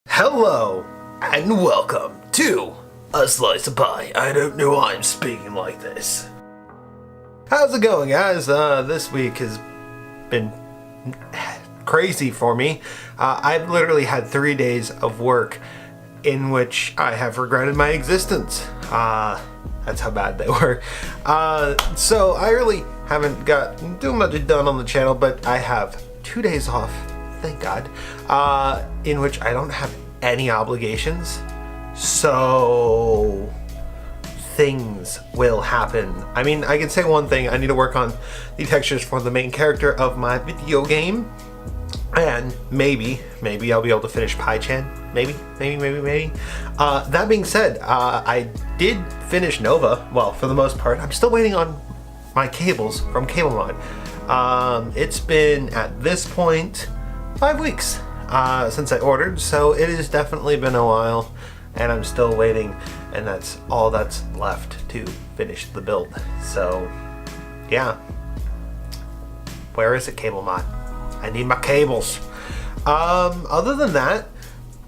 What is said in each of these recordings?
Hello, and welcome to A Slice of Pie. I don't know why I'm speaking like this. How's it going, guys? This week has been crazy for me. I've literally had 3 days of work in which I have regretted my existence. That's how bad they were. So I really haven't got too much done on the channel, but I have 2 days off, thank God, in which I don't have any obligations. So things will happen. I mean, I can say one thing: I need to work on the textures for the main character of my video game, and maybe I'll be able to finish Pie-chan. Maybe. That being said, I did finish Nova. Well, for the most part. I'm still waiting on my cables from CableMod. It's been, at this point, 5 weeks since I ordered, so it has definitely been a while, and I'm still waiting, and that's all that's left to finish the build. So, yeah. Where is it, CableMod? I need my cables. Other than that,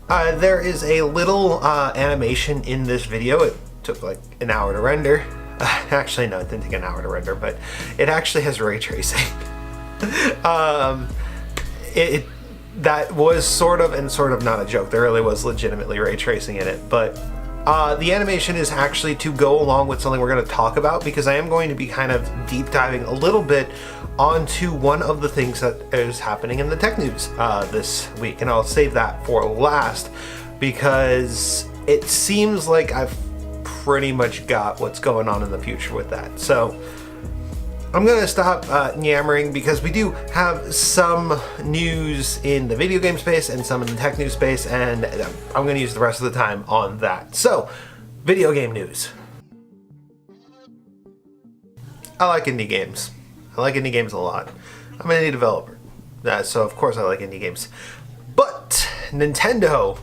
there is a little animation in this video. It took like an hour to render. Actually, no, it didn't take an hour to render, but it actually has ray tracing. That was sort of not a joke. There really was legitimately ray tracing in it, but the animation is actually to go along with something we're going to talk about, because I am going to be kind of deep diving a little bit onto one of the things that is happening in the tech news this week, and I'll save that for last because it seems like I've pretty much got what's going on in the future with that. So I'm gonna stop yammering, because we do have some news in the video game space and some in the tech news space, and I'm gonna use the rest of the time on that. So, video game news. I like indie games. I like indie games a lot. I'm an indie developer, so of course I like indie games. But Nintendo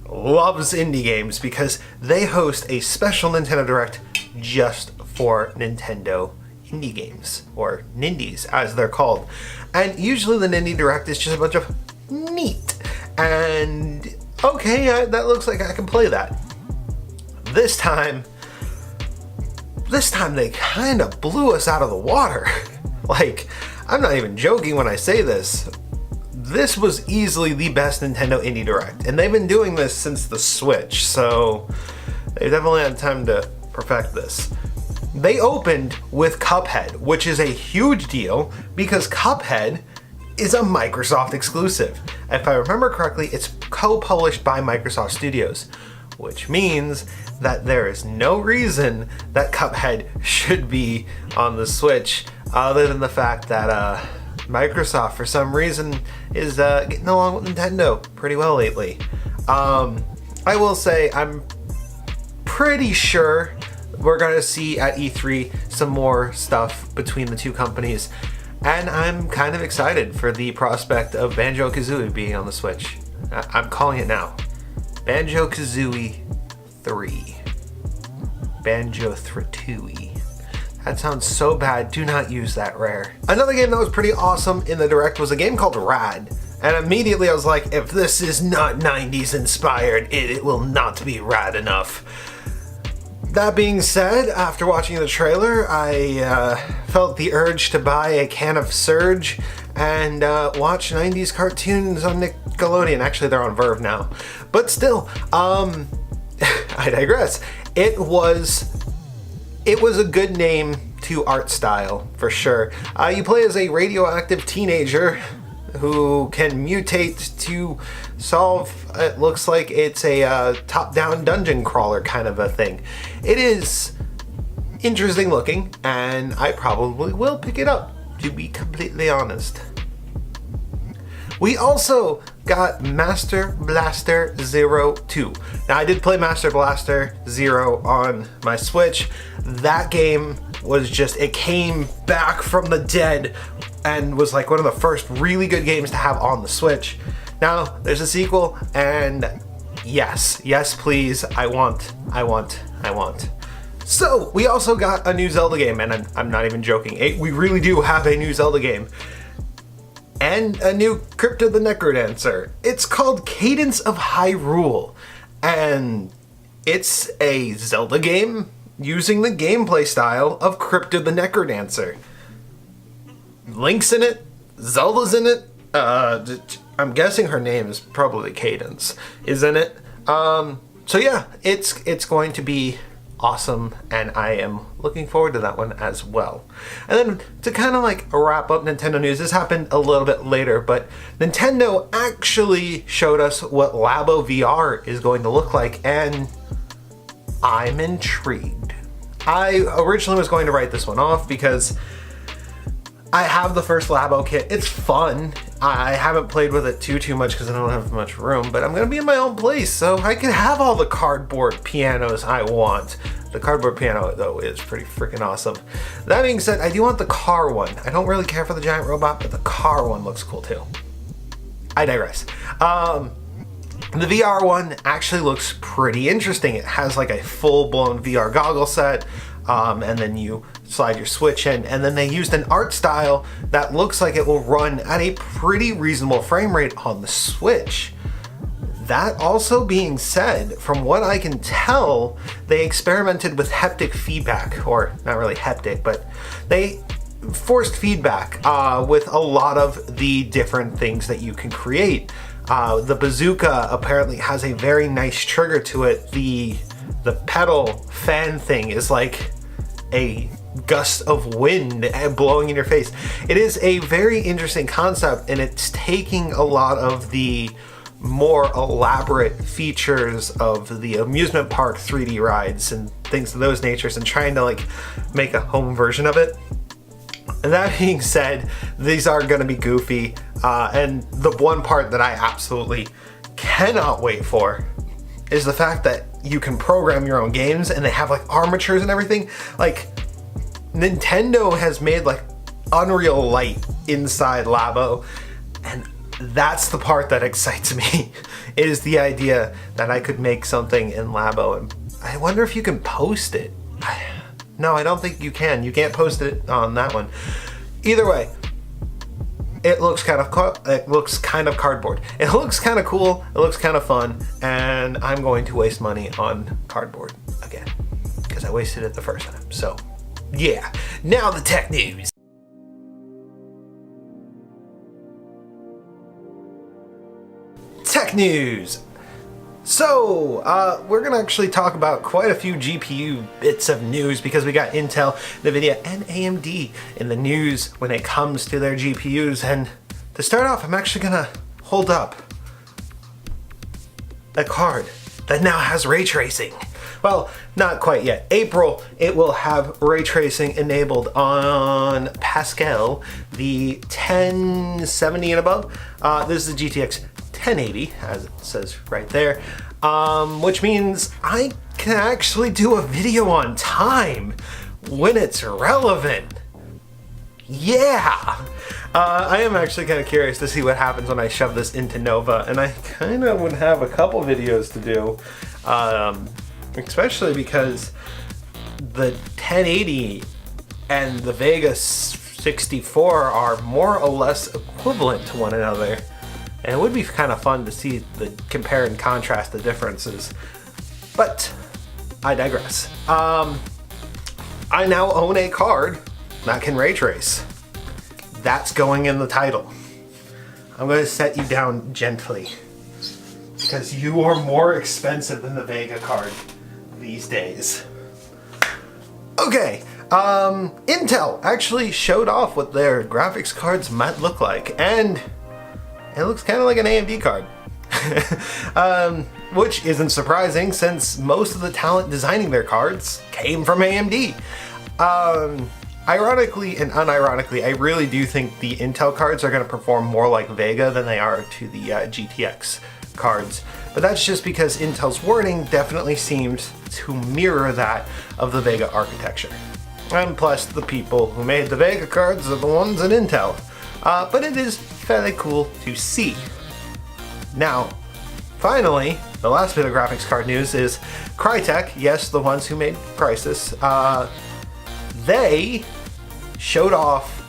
loves indie games because they host a special Nintendo Direct just for Nintendo indie games, or Nindies as they're called. And usually the Nindie Direct is just a bunch of neat, and okay, that looks like I can play that. This time they kind of blew us out of the water. Like, I'm not even joking when I say this. This was easily the best Nintendo Indie Direct, and they've been doing this since the Switch, so they definitely had time to perfect this. They opened with Cuphead, which is a huge deal because Cuphead is a Microsoft exclusive. If I remember correctly, it's co-published by Microsoft Studios, which means that there is no reason that Cuphead should be on the Switch, other than the fact that Microsoft, for some reason, is getting along with Nintendo pretty well lately. I will say, I'm pretty sure we're gonna see at E3 some more stuff between the two companies, and I'm kind of excited for the prospect of Banjo-Kazooie being on the Switch. I'm calling it now. Banjo-Kazooie 3. Banjo-Three. That sounds so bad. Do not use that, Rare. Another game that was pretty awesome in the Direct was a game called Rad. And immediately I was like, if this is not 90s inspired, it will not be rad enough. That being said, after watching the trailer, I felt the urge to buy a can of Surge and watch 90s cartoons on Nickelodeon. Actually, they're on Verve now. But still, I digress. It was a good name to art style, for sure. You play as a radioactive teenager who can mutate to solve, it looks like it's a top-down dungeon crawler kind of a thing. It is interesting looking, and I probably will pick it up, to be completely honest. We also got Master Blaster Zero 2. Now, I did play Master Blaster Zero on my Switch. That game was just, it came back from the dead and was like one of the first really good games to have on the Switch. Now, there's a sequel, and yes, please, I want. So, we also got a new Zelda game, and I'm not even joking. We really do have a new Zelda game. and a new Crypto the Necrodancer. It's called Cadence of Hyrule, and it's a Zelda game using the gameplay style of Crypto the Necrodancer. Link's in it, Zelda's in it, I'm guessing her name is probably Cadence, is in it. So yeah, it's going to be awesome, and I am looking forward to that one as well. And then to kind of like wrap up Nintendo news, this happened a little bit later, but Nintendo actually showed us what Labo VR is going to look like, and I'm intrigued. I originally was going to write this one off because I have the first Labo kit. It's fun. I haven't played with it too much because I don't have much room, but I'm gonna be in my own place, so I can have all the cardboard pianos I want. The cardboard piano, though, is pretty freaking awesome. That being said, I do want the car one. I don't really care for the giant robot, but the car one looks cool too. I digress. The VR one actually looks pretty interesting. It has like a full-blown VR goggle set, and then you slide your Switch in, and then they used an art style that looks like it will run at a pretty reasonable frame rate on the Switch. That also being said, from what I can tell, they experimented with haptic feedback, or not really haptic, but they forced feedback with a lot of the different things that you can create. The bazooka apparently has a very nice trigger to it. The pedal fan thing is like a gust of wind blowing in your face. It is a very interesting concept, and it's taking a lot of the more elaborate features of the amusement park 3D rides and things of those natures and trying to like make a home version of it. And that being said, these are going to be goofy, and the one part that I absolutely cannot wait for is the fact that you can program your own games, and they have like armatures and everything. Like, Nintendo has made like Unreal Light inside Labo, and that's the part that excites me, is the idea that I could make something in Labo, and I wonder if you can post it. No, I don't think you can. You can't post it on that one. Either way, it looks kind of cardboard. It looks kind of cool. It looks kind of fun, and I'm going to waste money on cardboard again because I wasted it the first time. So, yeah. Now the tech news. Tech news. So, we're gonna actually talk about quite a few GPU bits of news because we got Intel, Nvidia, and AMD in the news when it comes to their GPUs. And to start off, I'm actually gonna hold up a card that now has ray tracing. Well, not quite yet. April, it will have ray tracing enabled on Pascal, the 1070 and above. This is the GTX 1080, as it says right there, which means I can actually do a video on time when it's relevant. Yeah! I am actually kind of curious to see what happens when I shove this into Nova, and I kind of would have a couple videos to do, especially because the 1080 and the Vega 64 are more or less equivalent to one another. And it would be kind of fun to see the compare and contrast the differences. But I digress. I now own a card that can ray trace. That's going in the title. I'm going to set you down gently because you are more expensive than the Vega card these days. Okay, Intel actually showed off what their graphics cards might look like, and it looks kind of like an AMD card. Which isn't surprising since most of the talent designing their cards came from AMD. Ironically and unironically, I really do think the Intel cards are going to perform more like Vega than they are to the GTX cards. But that's just because Intel's wording definitely seems to mirror that of the Vega architecture. And plus, the people who made the Vega cards are the ones at Intel. But it is fairly cool to see. Now, finally, the last bit of graphics card news is Crytek, yes, the ones who made Crysis, they showed off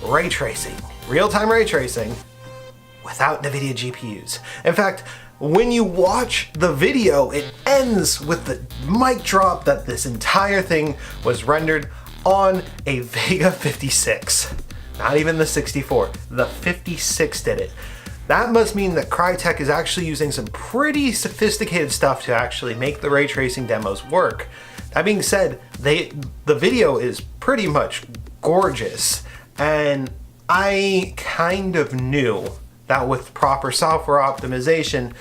ray tracing real-time ray tracing without Nvidia GPUs. In fact, when you watch the video, it ends with the mic drop that this entire thing was rendered on a Vega 56. Not even the 64, the 56 did it. That must mean that Crytek is actually using some pretty sophisticated stuff to actually make the ray tracing demos work. That being said, the video is pretty much gorgeous, and I kind of knew that with proper software optimization,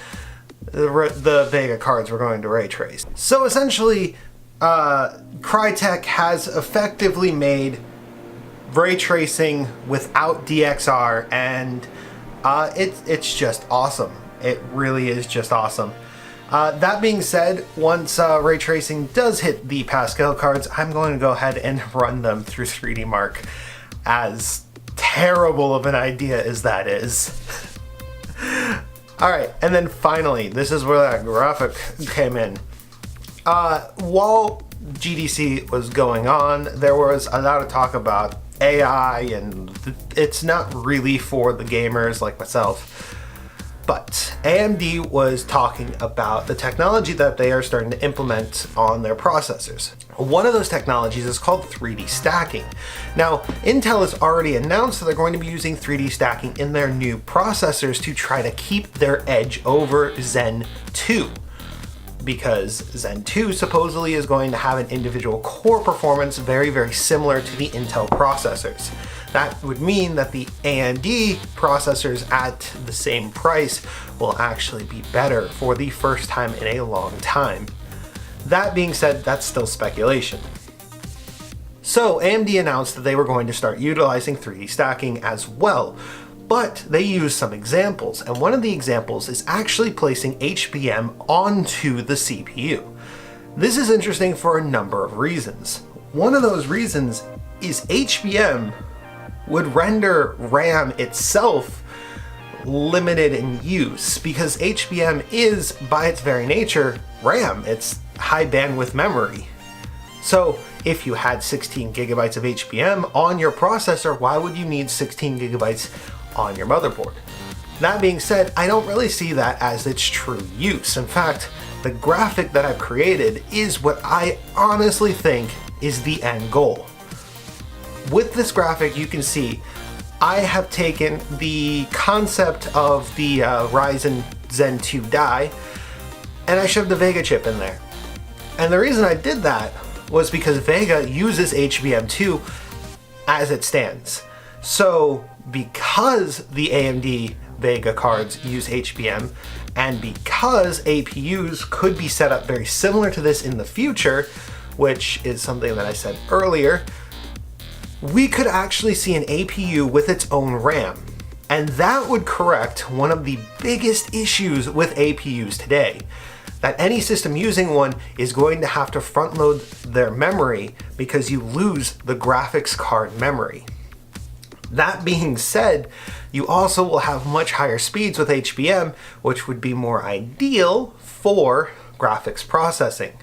the Vega cards were going to ray trace. So essentially, Crytek has effectively made ray tracing without DXR, and it's just awesome. It really is just awesome. That being said, once ray tracing does hit the Pascal cards, I'm going to go ahead and run them through 3D Mark, as terrible of an idea as that is. Alright, and then finally, this is where that graphic came in. While GDC was going on, there was a lot of talk about AI, and it's not really for the gamers like myself. But AMD was talking about the technology that they are starting to implement on their processors. One of those technologies is called 3D stacking. Now, Intel has already announced that they're going to be using 3D stacking in their new processors to try to keep their edge over Zen 2. Because Zen 2 supposedly is going to have an individual core performance very, very similar to the Intel processors. That would mean that the AMD processors at the same price will actually be better for the first time in a long time. That being said, that's still speculation. So AMD announced that they were going to start utilizing 3D stacking as well, but they used some examples, and one of the examples is actually placing HBM onto the CPU. This is interesting for a number of reasons. One of those reasons is HBM would render RAM itself limited in use, because HBM is, by its very nature, RAM. It's high bandwidth memory. So if you had 16 gigabytes of HBM on your processor, why would you need 16 gigabytes on your motherboard? That being said, I don't really see that as its true use. In fact, the graphic that I've created is what I honestly think is the end goal. With this graphic, you can see I have taken the concept of the Ryzen Zen 2 die, and I shoved the Vega chip in there. And the reason I did that was because Vega uses HBM2 as it stands. So because the AMD Vega cards use HBM, and because APUs could be set up very similar to this in the future, which is something that I said earlier, we could actually see an APU with its own RAM. And that would correct one of the biggest issues with APUs today, that any system using one is going to have to front load their memory because you lose the graphics card memory. That being said, you also will have much higher speeds with HBM, which would be more ideal for graphics processing.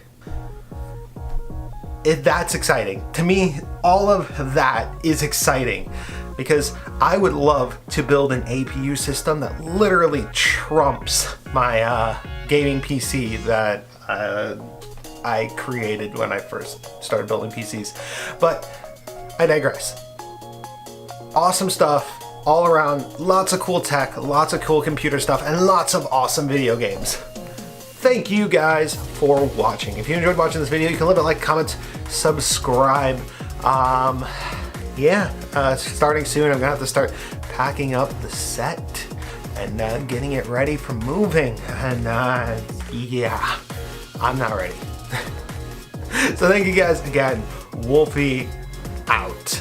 That's exciting. To me, all of that is exciting, because I would love to build an APU system that literally trumps my gaming PC that I created when I first started building PCs. But I digress. Awesome stuff all around, lots of cool tech, lots of cool computer stuff, and lots of awesome video games. Thank you guys for watching. If you enjoyed watching this video, you can leave a like, comment, subscribe. Starting soon, I'm gonna have to start packing up the set and getting it ready for moving. And yeah, I'm not ready. So thank you guys again. Wolfie out.